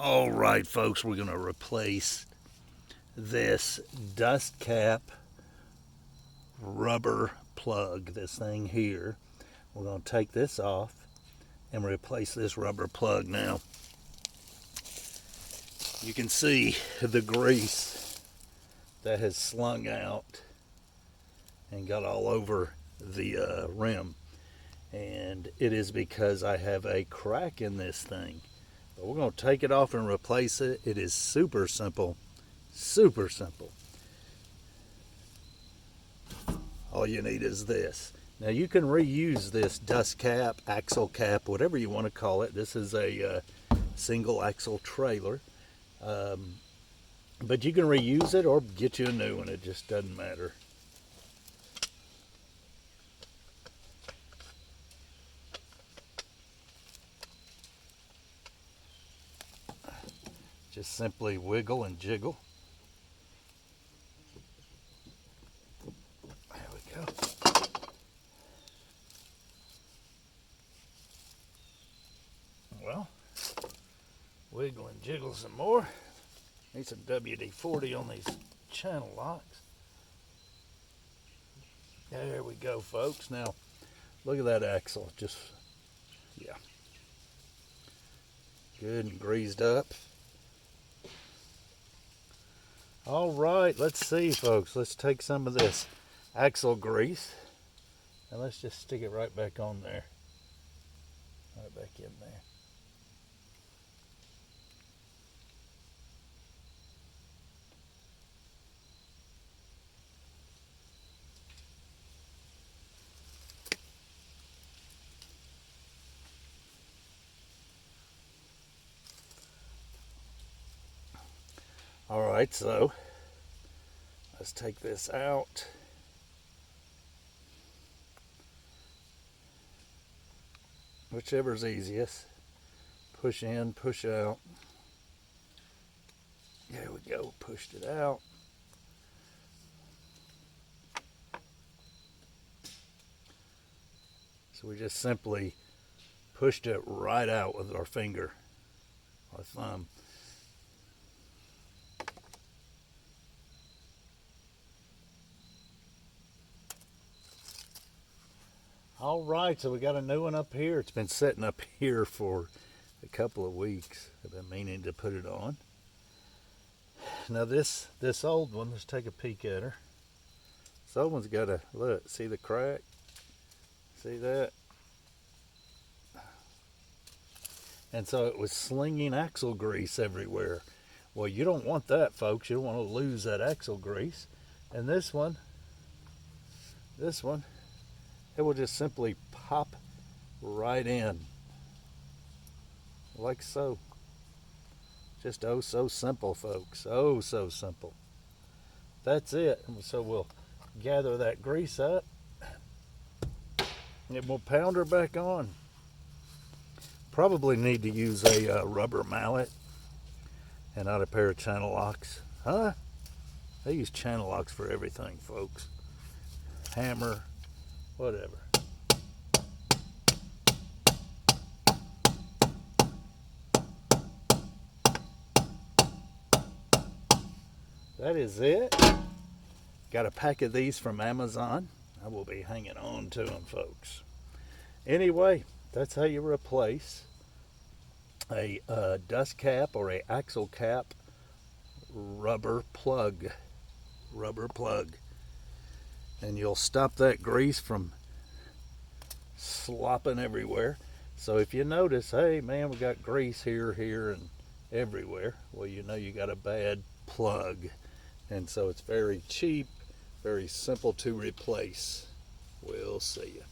All right, folks, we're going to replace this dust cap rubber plug, this thing here. We're going to take this off and replace this rubber plug. Now, you can see the grease that has slung out and got all over the rim. And it is because I have a crack in this thing. But we're going to take it off and replace it. It is super simple. Super simple. All you need is this. Now you can reuse this dust cap, axle cap, whatever you want to call it. This is a single axle trailer. But you can reuse it or get you a new one. It just doesn't matter. Just simply wiggle and jiggle. There we go. Well, wiggle and jiggle some more. Need some WD-40 on these channel locks. There we go, folks. Now, look at that axle. Just, yeah. Good and greased up. All right, let's see, folks. Let's take some of this axle grease and let's just stick it right back on there. Right back in there. All right, so let's take this out. Whichever's easiest. Push in, push out. There we go, pushed it out. So we just simply pushed it right out with our finger, our thumb. All right, so we got a new one up here. It's been sitting up here for a couple of weeks. I've been meaning to put it on. Now this old one, let's take a peek at her. This old one's got a, look, see the crack? See that? And so it was slinging axle grease everywhere. Well, you don't want that, folks. You don't want to lose that axle grease. And this one, it will just simply pop right in, like so. Just oh so simple, folks. Oh so simple. That's it. So we'll gather that grease up and we'll pound her back on. Probably need to use a rubber mallet and not a pair of channel locks. Huh? They use channel locks for everything, folks. Hammer, whatever. That is it. Got a pack of these from Amazon. I will be hanging on to them, folks. Anyway, that's how you replace a dust cap or a axle cap rubber plug. And you'll stop that grease from slopping everywhere. So if you notice, hey man, we got grease here, and everywhere, well, you know you got a bad plug. And so it's very cheap, very simple to replace. We'll see you.